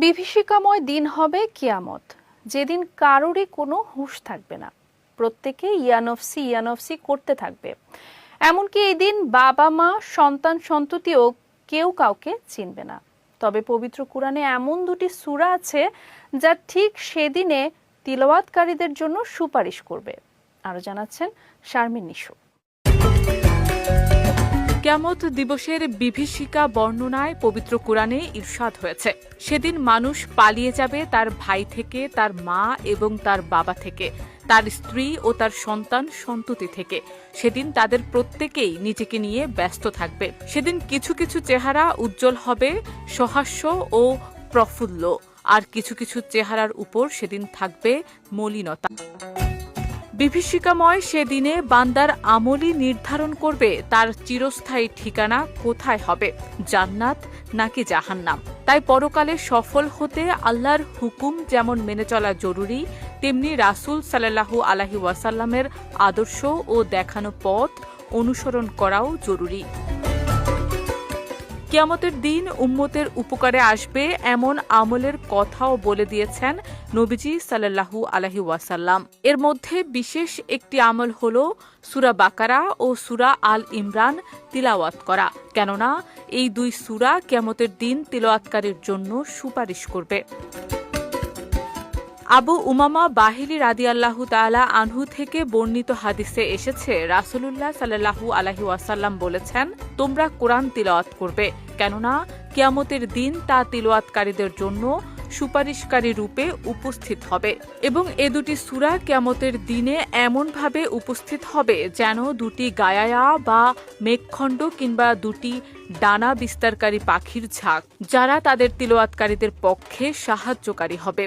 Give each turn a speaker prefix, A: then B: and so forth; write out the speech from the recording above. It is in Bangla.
A: বিভীষিকাময় দিন হবে কিয়ামত, যেদিন কারোরই কোনো হুঁশ থাকবে না। প্রত্যেকে ইয়ানফসি ইয়ানফসি করতে থাকবে। এমনকি এই দিন বাবা মা সন্তান সন্ততিও কেউ কাউকে চিনবে না। তবে পবিত্র কুরআনে এমন দুটি সূরা আছে যা ঠিক সেদিনে তিলাওয়াতকারীদের জন্য সুপারিশ করবে। আরো জানাচ্ছেন শারমিন নিশু।
B: কিয়ামত দিবসের বিভীষিকা বর্ণনায় পবিত্র কুরআনে ইরশাদ হয়েছে, সেদিন মানুষ পালিয়ে যাবে তার ভাই থেকে, তার মা এবং তার বাবা থেকে, তার স্ত্রী ও তার সন্তান সন্ততি থেকে। সেদিন তাদের প্রত্যেকেই নিজেকে নিয়ে ব্যস্ত থাকবে। সেদিন কিছু কিছু চেহারা উজ্জ্বল হবে, সহাস্য ও প্রফুল্ল, আর কিছু কিছু চেহারার উপর সেদিন থাকবে মলিনতা। বিভীষিকাময় সেদিনে বান্দার আমলই নির্ধারণ করবে তার চিরস্থায়ী ঠিকানা কোথায় হবে, জান্নাত নাকি জাহান্নাম। তাই পরকালে সফল হতে আল্লাহর হুকুম যেমন মেনে চলা জরুরি, তেমনি রাসূল সাল্লাল্লাহু আলাইহি ওয়াসাল্লামের আদর্শ ও দেখানো পথ অনুসরণ করাও জরুরি। কিয়ামতের দিন উম্মতের উপকারে আসবে এমন আমলের কথাও বলে দিয়েছেন নবীজি সাল্লাল্লাহু আলাইহি ওয়াসাল্লাম। এর মধ্যে বিশেষ একটি আমল হল সূরা বাকারা ও সূরা আল ইমরান তিলাওয়াত করা, কেননা এই দুই সূরা কিয়ামতের দিন তিলাওয়াতকারীর জন্য সুপারিশ করবে। আবু উমামা বাহিলি রাদিয়াল্লাহু তাআলা আনহু থেকে বর্ণিত হাদিসে এসেছে, রাসূলুল্লাহ সাল্লাল্লাহু আলাইহি ওয়াসাল্লাম বলেছেন, তোমরা কোরআন তিলাওয়াত করবে, কেননা কিয়ামতের দিন তা তিলাওয়াতকারীদের জন্য সুপারিশকারী রূপে উপস্থিত হবে। এবং এ দুটি সূরা কিয়ামতের দিনে এমনভাবে উপস্থিত হবে যেন দুটি গায়ায়া বা মেঘখণ্ড কিংবা দুটি ডানা বিস্তারকারী পাখির ঝাঁক, যারা তাদের তিলাওয়াতকারীদের পক্ষে সাহায্যকারী হবে।